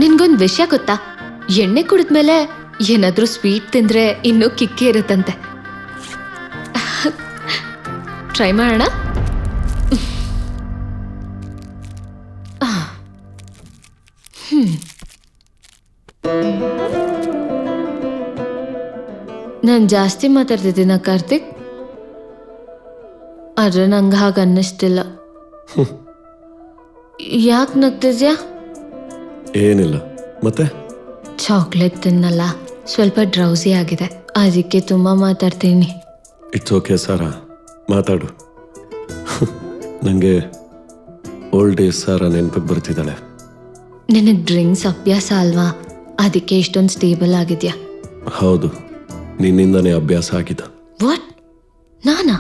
ನಿನ್ಗೊಂದ್ ವಿಷಯ ಗೊತ್ತಾ? ಎಣ್ಣೆ ಕುಡಿದ್ಮೇಲೆ ಏನಾದ್ರೂ ಸ್ವೀಟ್ ತಿಂದ್ರೆ ಇನ್ನೂ ಕಿಕ್ಕಿ ಇರುತ್ತಂತೆ. ಟ್ರೈ ಮಾಡೋಣ. ನಾನು ಜಾಸ್ತಿ ಮಾತಾಡ್ತಿದ್ದೀನ ಕಾರ್ತಿಕ್? ಆದ್ರೆ ನಂಗೆ ಹಾಗೆ ಅನ್ನಿಸ್ತಿಲ್ಲ. ಯಾಕೆ ನಗ್ತಿದ್ಯಾ? ಏನಿಲ್ಲ. ಮತ್ತೆ ಚಾಕ್ಲೇಟ್ ತಿನ್ನಲ್ಲ, ಸ್ವಲ್ಪ ಡ್ರೌಸಿ ಆಗಿದೆ, ಅದಕ್ಕೆ ತುಂಬಾ ಮಾತಾಡ್ತೀನಿ. ಇಟ್ಸ್ ಓಕೆ ಸಾರಾ, ಮಾತಾಡು. ನನಗೆ ಓಲ್ಡ್ ಡೇಸ್ ಸಾರಾ ನೆನಪಿಗೆ ಬರ್ತಿದ್ದಾಳೆ. ನಿನಗೆ ಡ್ರಿಂಕ್ಸ್ ಅಭ್ಯಾಸ ಅಲ್ವಾ, ಅದಕ್ಕೆ ಇಷ್ಟೊಂದು ಸ್ಟೇಬಲ್ ಆಗಿದ್ಯಾ. ಹೌದು, ನಿನ್ನಿಂದನೇ ಅಭ್ಯಾಸ ಆಗಿದೆ. ವಾಟ್? ನಾನಾ?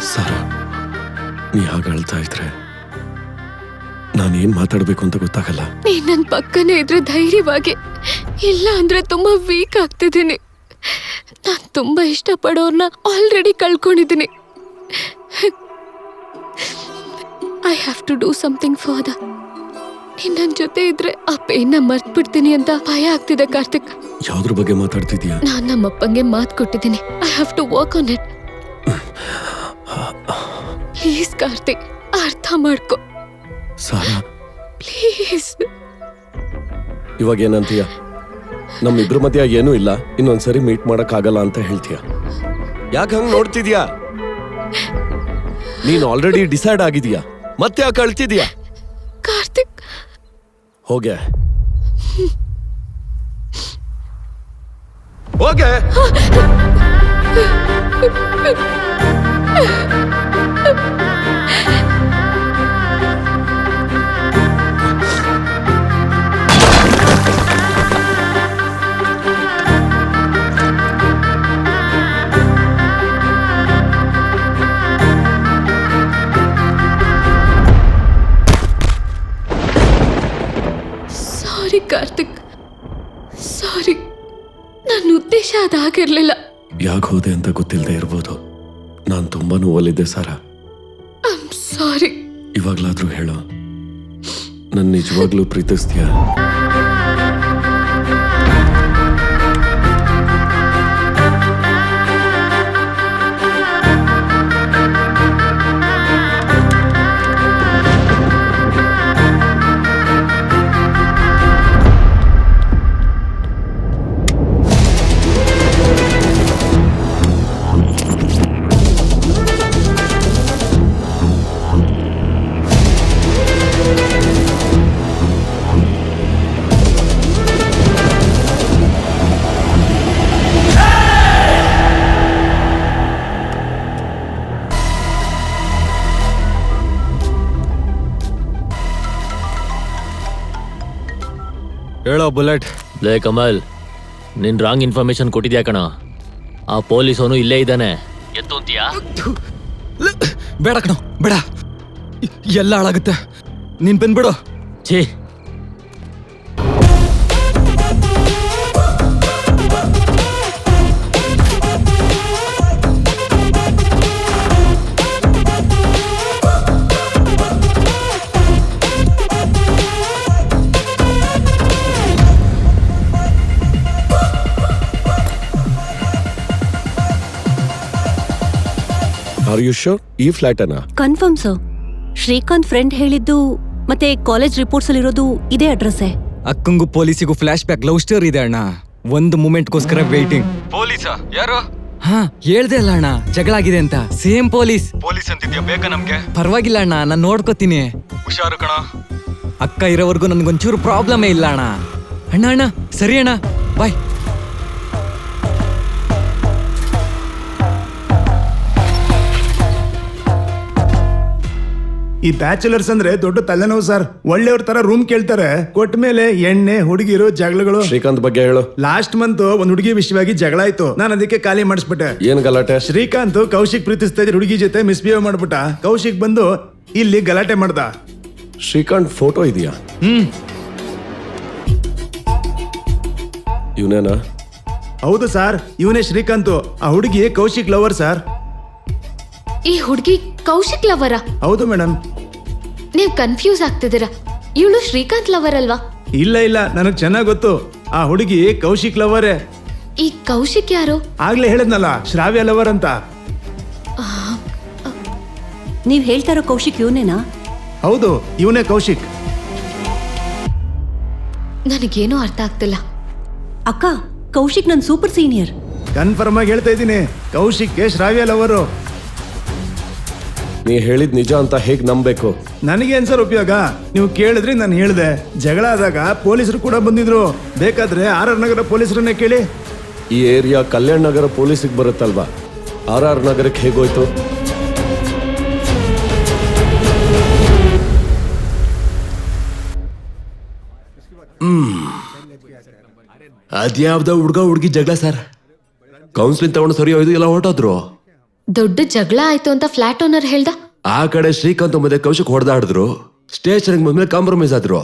ಸಾರಾ, ನೀ ಹಾಗೆ ಅಳ್ತಾ ಇದ್ರೆ ನಾನೇನ್ ಮಾತಾಡ್ಬೇಕು ಅಂತ ಗೊತ್ತಾಗಲ್ಲ. ನೀನ್ ನನ್ನ ಪಕ್ಕನೇ ಇದ್ರೆ ಧೈರ್ಯವಾಗಿ, ಇಲ್ಲ ಅಂದ್ರೆ ತುಂಬಾ ವೀಕ್ ಆಗ್ತಿದ್ದೀನಿ. ನಾನು ತುಂಬಾ ಇಷ್ಟಪಡೋರ್ನ ಆಲ್ರೆಡಿ ಕಳ್ಕೊಂಡಿದ್ದೀನಿ. I have to do something for the. ನೀನ್ ನನ್ನ ಜೊತೆ ಇದ್ರೆ ಆ ಪೇನ್ನ ಮರ್ತ್ ಬಿಡ್ತೀನಿ ಅಂತ ಭಯ ಆಗ್ತಿದೆ ಕಾರ್ತಿಕ್. ಯಾವ್ದ್ರ ಬಗ್ಗೆ ಮಾತಾಡ್ತಿದ್ಯಾ? ನಾನ್ ನಮ್ಮಪ್ಪಂಗೆ ಮಾತು ಕೊಟ್ಟಿದ್ದೀನಿ. I have to work on it. Please Karthik, ಅರ್ಥ ಮಾಡ್ಕೊ ಸಾರಾ. ಪ್ಲೀಸ್. ಇವಾಗ ಏನಂತೀಯ? ನಮ್ಮಿಬ್ರ ಮಧ್ಯ ಏನೂ ಇಲ್ಲ, ಇನ್ನೊಂದ್ಸರಿ ಮೀಟ್ ಮಾಡಕ್ ಆಗಲ್ಲ ಅಂತ ಹೇಳ್ತೀಯ? ಯಾಕೆ ಹಂಗ್ ನೋಡ್ತಿದ್ಯಾ? ನೀನ್ ಆಲ್ರೆಡಿ ಡಿಸೈಡ್ ಆಗಿದೀಯಾ, ಮತ್ತೆ ಯಾಕೆ ಅಳ್ತಿದ್ಯಾ? ಕಾರ್ತಿಕ್, ಹೋಗೆ ಹೋಗೆ. ಸಾರಿ ಕಾರ್ತಿಕ್, ಸಾರಿ. ನನ್ನ ಉದ್ದೇಶ ಅದಾಗಿರ್ಲಿಲ್ಲ. ಯಾಕೆ ಹೋದೆ ಅಂತ ಗೊತ್ತಿಲ್ಲದೆ ಇರ್ಬೋದು. ನಾನು ತುಂಬಾ ನೋವಲ್ಲಿದ್ದೆ ಸಾರಾ. I am sorry. ಇವಾಗ್ಲಾದ್ರೂ ಹೇಳೋ, ನನ್ನ ನಿಜವಾಗ್ಲೂ ಪ್ರೀತಿಸ್ತೀಯಾ? ಹೇಳೋ ಬುಲೆಟ್. ಲೇ ಕಮಲ್, ನಿನ್ ರಾಂಗ್ ಇನ್ಫಾರ್ಮೇಶನ್ ಕೊಟ್ಟಿದ್ಯಾ ಕಣ. ಆ ಪೊಲೀಸವನು ಇಲ್ಲೇ ಇದ್ದಾನೆ, ಎತ್ತು ಅಂತೀಯಾ? ಬೇಡ ಕಣೋ, ಬೇಡ, ಎಲ್ಲ ಹಾಳಾಗುತ್ತೆ. ನೀನ್ ಬಂದ್ಬಿಡು. ಛೀ, ಆರ್ ಯು ಶೋರ್? ಈ ಫ್ಲಾಟ್ ಅನ್ನ? Confirm sir. ಶ್ರೀಕಾಂತ್ ಫ್ರೆಂಡ್ ಹೇಳಿದ್ದು ಮತ್ತೆ ಕಾಲೇಜ್ ರಿಪೋರ್ಟ್ಸ್ ಅಲ್ಲಿ ಇರೋದು ಇದೇ ಅಡ್ರೆಸ್ಸೇ. ಅಕ್ಕಂಗೂ ಪೊಲೀಸಿಗೂ ಫ್ಲಾಶ್ ಬ್ಯಾಕ್ ಲವ್ ಸ್ಟೋರಿ ಇದೆ ಅಣ್ಣ. ಒಂದು ಮೂಮೆಂಟ್ಗೋಸ್ಕರ ವೇಟಿಂಗ್. ಪೊಲೀಸ ಯಾರು? ಹಾ, ಹೇಳ್ದೆ ಅಲ್ಲ ಅಣ್ಣ, ಜಗಳ ಆಗಿದೆ ಅಂತ. ಸೇಮ್ ಪೊಲೀಸ್ ಅಂತಿದ್ಯಾ? ಬೇಕಾ ನಮ್ಗೆ? ಪರವಾಗಿಲ್ಲ ಅಣ್ಣ, ನಾನ್ ನೋಡ್ಕೋತೀನಿ. ಹುಷಾರು ಕಣ. ಅಕ್ಕ ಇರೋವರೆಗೂ ನನ್ಗೊಂಚೂರು ಪ್ರಾಬ್ಲಮೇ ಇಲ್ಲ ಅಣ್ಣ. ಅಣ್ಣ ಅಣ್ಣ, ಸರಿ ಅಣ್ಣ, ಬಾಯ್. ಈ ಬ್ಯಾಚುಲರ್ಸ್ ಅಂದ್ರೆ ದೊಡ್ಡ ತಲೆನೋವು ಸರ್. ಒಳ್ಳೆಯವ್ರ ತರ ರೂಮ್ ಕೇಳ್ತಾರೆ, ಕೊಟ್ಟ ಮೇಲೆ ಎಣ್ಣೆ, ಹುಡುಗಿರು, ಜಗಳಗಳು. ಶ್ರೀಕಾಂತ್ ಬಗ್ಗೆ ಹೇಳು. ಲಾಸ್ಟ್ ಮಂತ್ ಒಂದ್ ಹುಡುಗಿ ವಿಷಯವಾಗಿ ಜಗಳ ಆಯ್ತು, ನಾನು ಅದಕ್ಕೆ ಖಾಲಿ ಮಾಡಿಸ್ಬಿಟ್ಟೆ. ಏನ್ ಗಲಾಟೆ? ಶ್ರೀಕಾಂತ್ ಕೌಶಿಕ್ ಪ್ರೀತಿಸ್ತಾ ಇದ್ರೆ ಹುಡುಗಿ ಜೊತೆ ಮಿಸ್ಬಿಹೇವ್ ಮಾಡ್ಬಿಟ್ಟ. ಕೌಶಿಕ್ ಬಂದು ಇಲ್ಲಿ ಗಲಾಟೆ ಮಾಡ್ದ. ಶ್ರೀಕಾಂತ್ ಫೋಟೋ ಇದೆಯಾ? ಇವನೇನಾ? ಹೌದು ಸರ್, ಇವನೇ ಶ್ರೀಕಾಂತ್. ಆ ಹುಡುಗಿ ಕೌಶಿಕ್ ಲವರ್ ಸರ್. ಈ ಹುಡುಗಿ ಕೌಶಿಕ್ ಲವರ? ಹೌದು ಮೇಡಮ್. ನೀವ್ ಕನ್ಫ್ಯೂಸ್ ಆಗ್ತಿದ್ದೀರಾ. ಇವಳು ಶ್ರೀಕಾಂತ್ ಲವರ್ ಅಲ್ವಾ? ಇಲ್ಲ, ನನಗ್ ಚೆನ್ನಾಗ್ ಗೊತ್ತು. ಆ ಹುಡುಗಿ ಕೌಶಿಕ್ ಲವರೇ. ಈ ಕೌಶಿಕ್ ಯಾರು? ಆಗ್ಲೇ ಹೇಳಿದ್ನಲ್ಲ, ಶ್ರಾವ್ಯ ಲವರ್ ಅಂತ. ನೀವ್ ಹೇಳ್ತಾ ಇರೋ ಕೌಶಿಕ್ ಇವನೇನಾ? ಹೌದು, ಇವನೇ ಕೌಶಿಕ್. ನನಗೇನೂ ಅರ್ಥ ಆಗ್ತಿಲ್ಲ. ಅಕ್ಕ, ಕೌಶಿಕ್ ನನ್ ಸೂಪರ್ ಸೀನಿಯರ್. ಕನ್ಫರ್ಮ್ ಆಗಿ ಹೇಳ್ತಾ ಇದ್ದೀನಿ, ಕೌಶಿಕ್ಗೆ ಶ್ರಾವ್ಯ ಲವರು. ನೀ ಹೇಳಿದ್ ನಿಜ ಅಂತ ಹೇಗ್ ನಂಬೇಕು? ನನಗೇನ್ ಸರ್ ಉಪಯೋಗ? ನೀವು ಕೇಳಿದ್ರಿ, ನಾನು ಹೇಳಿದೆ. ಜಗಳ ಆದಾಗ ಪೊಲೀಸರು ಕೂಡ ಬಂದಿದ್ರು. ಬೇಕಾದ್ರೆ RR ನಗರ ಪೊಲೀಸರನ್ನೇ ಕೇಳಿ. ಈ ಏರಿಯಾ ಕಲ್ಯಾಣ್ ನಗರ ಪೊಲೀಸಿಗೆ ಬರುತ್ತಲ್ವಾ? RR ನಗರಕ್ಕೆ ಹೇಗೋಯ್ತು? ಅದ್ಯಾವ್ದ ಹುಡ್ಗ ಹುಡ್ಗಿ ಜಗಳ ಸರ್. ಕೌನ್ಸಿಲಿಂಗ್ ತಗೊಂಡು ಸರಿ ಹೋಯ್ದು ಎಲ್ಲ ಹೊರಟೋದ್ರು. ದೊಡ್ಡ ಜಗಳ ಆಯ್ತು ಅಂತ ಫ್ಲಾಟ್ ಓನರ್ ಹೇಳ್ದ. ಆ ಕಡೆ ಶ್ರೀಕಾಂತ್ ಮತ್ತೆ ಕೌಶಿಕ್ ಹೊಡೆದಾಡಿದ್ರು. ಸ್ಟೇಷನ್ ಬಂದ್ಮೇಲೆ ಕಾಂಪ್ರಮೈಸ್ ಆದ್ರು.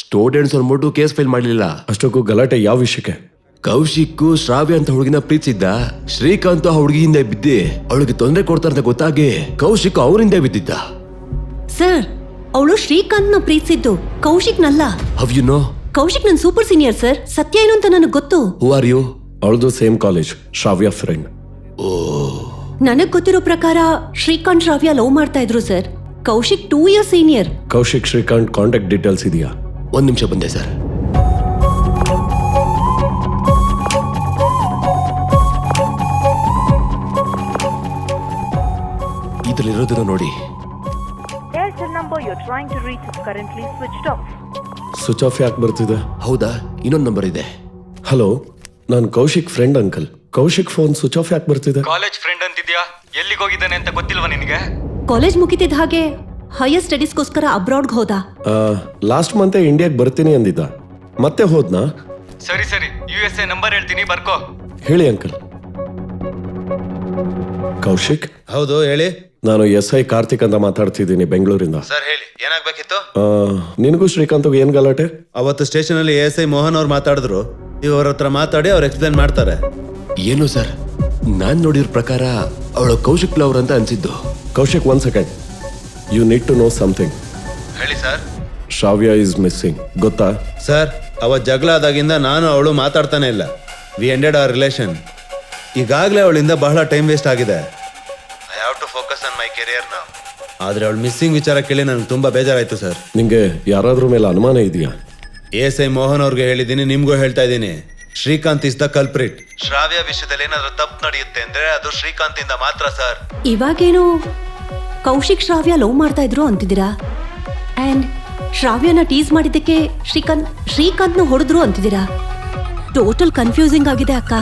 ಸ್ಟೂಡೆಂಟ್ಸ್ ಅಂದ್ಬಿಟ್ಟು ಕೇಸ್ ಫೈಲ್ ಮಾಡ್ಲಿಲ್ಲ. ಅಷ್ಟಕ್ಕೂ ಗಲಾಟೆ ಯಾವ ವಿಷಯಕ್ಕೆ? ಕೌಶಿಕ್ ಶ್ರಾವ್ಯ ಅಂತ ಹುಡುಗಿನ ಪ್ರೀತಿಸಿದ್ದ. ಶ್ರೀಕಾಂತ್ ಆ ಹುಡುಗಿ ಹಿಂದೆ ಬಿದ್ದಿ ಅವಳಿಗೆ ತೊಂದರೆ ಕೊಡ್ತಾರಂತ ಗೊತ್ತಾಗಿ ಕೌಶಿಕ್ ಅವ್ರ ಹಿಂದೆ ಬಿದ್ದಿದ್ದ. ಸರ್, ಅವಳು ಶ್ರೀಕಾಂತ್ನ ಪ್ರೀತಿಸಿದ್ದು ಕೌಶಿಕ್ನಲ್ಲ. How you know? ಕೌಶಿಕ್ ನನ್ ಸೂಪರ್ ಸೀನಿಯರ್ ಸರ್. ಸತ್ಯ ಏನು ಅಂತ ನನಗೆ ಗೊತ್ತು. Who are you? ಅವಳದು ಸೇಮ್ ಕಾಲೇಜ್, ಶ್ರಾವ್ಯ ಫ್ರೆಂಡ್. ನನಗ್ ಗೊತ್ತಿರೋ ಪ್ರಕಾರ ಶ್ರೀಕಾಂತ್ ಶ್ರಾವ್ಯ ಲವ್ ಮಾಡ್ತಾ ಇದ್ರು sir. Kaushik 2 years senior. Kaushik Srikanth contact details ಇದೆಯಾ? ಒಂದ್ ನಿಮಿಷ ಬಂದೆ ಸರ್. ಇದ್ರಲ್ಲಿರೋದನ್ನ ನೋಡಿ. Airtel number you're trying to reach is currently switched off. Switch off ಯಾಕೆ ಬರ್ತಿದೆ? ಹೌದಾ? ಇನ್ನೊಂದು ನಂಬರ್ ಇದೆ. ಹಲೋ, ನಾನು Kaushik friend uncle. Kaushik phone switch off ಯಾಕೆ ಬರ್ತಿದೆ? ಕಾಲೇಜ್ ಫ್ರೆಂಡ್ ಅಂತಿದ್ಯಾ? ಎಲ್ಲಿಗೆ ಹೋಗಿದ್ದಾನೆ ಅಂತ ಗೊತ್ತಿಲ್ವಾ ನಿನಗೆ? ಕಾಲೇಜ್ ಮುಗಿತಿದ್ದ ಹಾಗೆ ಹೈಯರ್ ಸ್ಟಡೀಸ್ಗೋಸ್ಕರ ಅಬ್ರಾಡ್ಗೆ ಹೋದ. ಲಾಸ್ಟ್ ಮಂತ್ ಇಂಡಿಯಾಗೆ ಬರ್ತೀನಿ ಅಂದಿದ್ದ. ಮತ್ತೆ ಹೋದ್ನಾ? ಸರಿ USA ನಂಬರ್ ಹೇಳ್ತೀನಿ, ಬರ್ಕೋ. ಹೇಳಿ ಅಂಕಲ್. ಕೌಶಿಕ್? ಹೌದು, ಹೇಳಿ. ನಾನು SI ಕಾರ್ತಿಕ್ ಅಂತ ಮಾತಾಡ್ತಿದ್ದೀನಿ, ಬೆಂಗಳೂರಿಂದ. ಸರ್ ಹೇಳಿ, ಏನಾಗ್ಬೇಕಿತ್ತು? ನಿನಗೂ ಶ್ರೀಕಾಂತ್ಗೂ ಏನ್ ಗಲಾಟೆ? ಅವತ್ತು ಸ್ಟೇಷನ್ ಅಲ್ಲಿ ASI ಮೋಹನ್ ಅವ್ರು ಮಾತಾಡಿದ್ರು. ಇವ್ರ ಹತ್ರ ಮಾತಾಡಿ ಅವ್ರು ಎಕ್ಸ್ಪ್ಲೇನ್ ಮಾಡ್ತಾರೆ. ಏನು ಸರ್, ನಾನ್ ನೋಡಿದ್ರ ಪ್ರಕಾರ ಅವಳು ಕೌಶಿಕ್ ಲವರ್ ಅಂತ ಅನ್ಸಿದ್ದು. Kaushik, 1 second. You need to know something. ಹೇಳಿ ಸರ್. ಶ್ರಾವ್ಯ ಇಸ್ ಮಿಸ್ಸಿಂಗ್, ಗೊತ್ತಾ? ಸರ್, ಅವತ್ತು ಜಗಳ ಆದಾಗಿಂದ ನಾನು ಅವಳು ಮಾತಾಡ್ತಾನೆ ಇಲ್ಲ. We ended our relation. ಈಗಾಗಲೇ ಅವಳಿಂದ ಬಹಳ ಟೈಮ್ ವೇಸ್ಟ್ ಆಗಿದೆ. I have to focus on my career now. ಆದ್ರೆ ಅವಳು ಮಿಸ್ಸಿಂಗ್ ವಿಚಾರ ಕೇಳಿ ನನಗೆ ತುಂಬಾ ಬೇಜಾರಾಯ್ತು ಸರ್. ನಿಂಗೆ ಯಾರಾದ್ರೂ ಮೇಲೆ ಅನುಮಾನ ಇದೆಯಾ? ASI ಮೋಹನ್ ಅವ್ರಿಗೆ ಹೇಳಿದ್ದೀನಿ, ನಿಮ್ಗೂ ಹೇಳ್ತಾ ಇದ್ದೀನಿ. Srikanth is the culprit. Shravya ವಿಷಯದಲ್ಲಿ ಏನಾದ್ರೂ ತಪ್ಪು ನಡೆಯುತ್ತೆ ಅಂದ್ರೆ ಅದು ಶ್ರೀಕಾಂತ್ ಇಂದ ಮಾತ್ರ ಸರ್. ಇವಾಗೇನು ಕೌಶಿಕ್ ಶ್ರಾವ್ಯ ಲವ್ ಮಾಡ್ತಾ ಇದ್ರು ಅಂತಿದ್ದೀರಾ? ಅಂಡ್ ಶ್ರಾವ್ಯನ ಟೀಸ್ ಮಾಡಿದ್ದಕ್ಕೆ ಶ್ರೀಕಾಂತ್ನ ಹೊಡೆದ್ರು ಅಂತಿದ್ದೀರಾ? ಟೋಟಲ್ ಕನ್ಫ್ಯೂಸಿಂಗ್ ಆಗಿದೆ ಅಕ್ಕ.